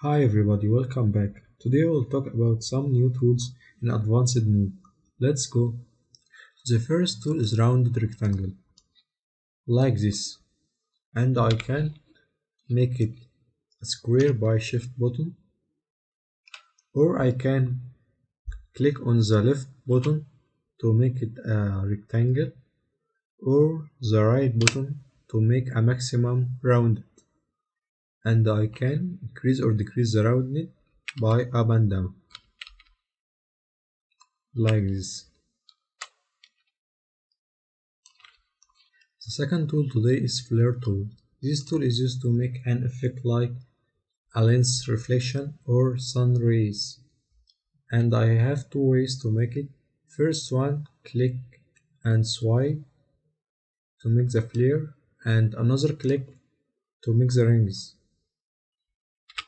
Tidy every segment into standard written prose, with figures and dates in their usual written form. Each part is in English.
Hi everybody, welcome back. Today we'll talk about some new tools in advanced mode. Let's go. The first tool is rounded rectangle, like this, and I can make it a square by shift button, or I can click on the left button to make it a rectangle, or the right button to make a maximum rounded, and I can increase or decrease the rounding by up and down, like this. The second tool today is Flare tool. This tool is used to make an effect like a lens reflection or sun rays. And I have two ways to make it. First one, click and swipe to make the flare, and another click to make the rings.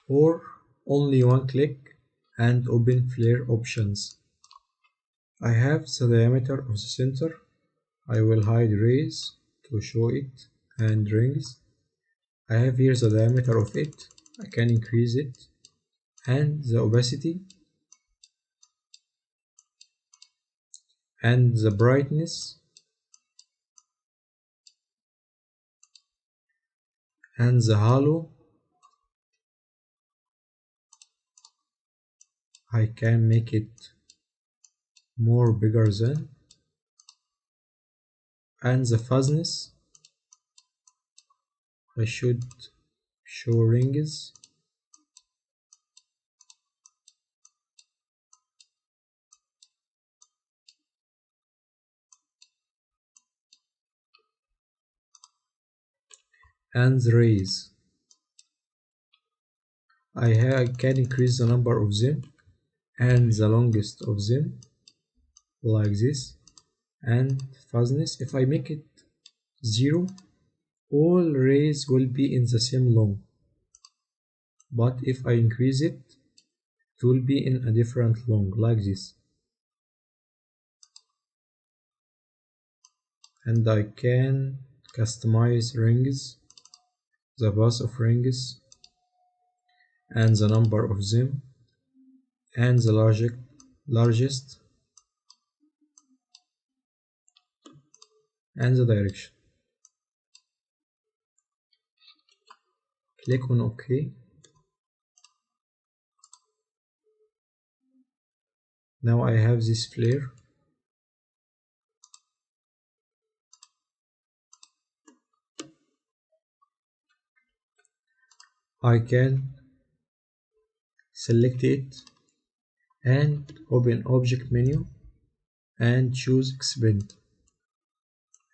Or only one click and open flare options. I have the diameter of the center. I will hide rays to show it and rings. I have here the diameter of it. I can increase it, and the opacity and the brightness and the halo. I can make it more bigger than, and the fuzziness I should show rings, and the rays I can increase the number of them and the longest of them, like this. And fuzziness, if I make it 0, all rays will be in the same long, but if I increase it, it will be in a different long, like this. And I can customize rings, the path of rings, and the number of them, and the largest, and the direction. Click on OK. Now I have this flare. I can select it and open object menu and choose expand,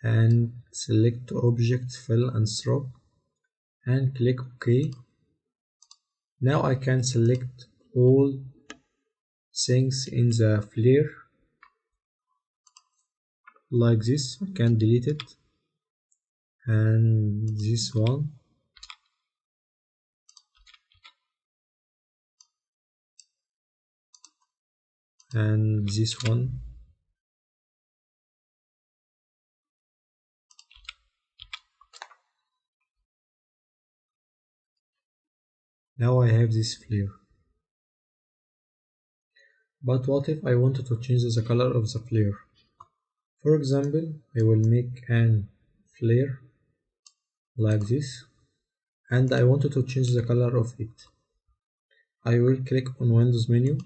and select object fill and stroke and click OK. Now I can select all things in the flare, like this. I can delete it, and this one, and this one. Now I have this flare. But what if I wanted to change the color of the flare? For example, I will make an flare like this, and I wanted to change the color of it. I will click on Windows menu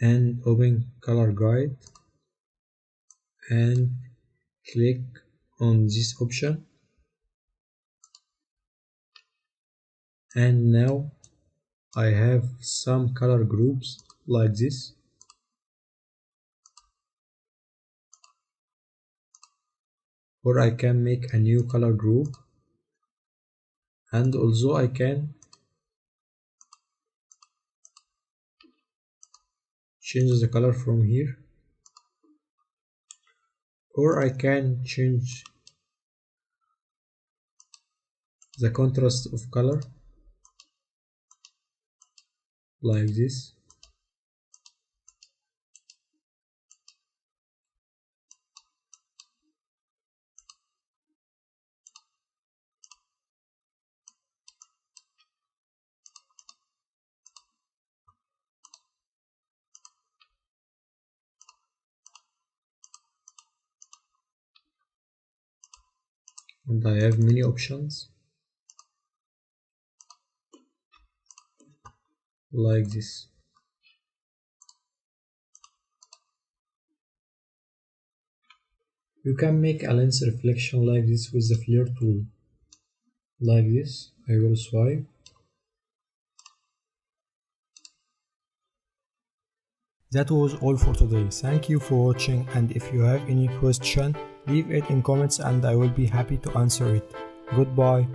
and open color guide and click on this option, and now I have some color groups like this. Or I can make a new color group, and also I can change the color from here, or I can change the contrast of color like this. and I have many options like this. You can make a lens reflection like this with the flare tool. Like this, I will swipe. That was all for today. Thank you for watching, and if you have any question, leave it in comments and I will be happy to answer it. Goodbye.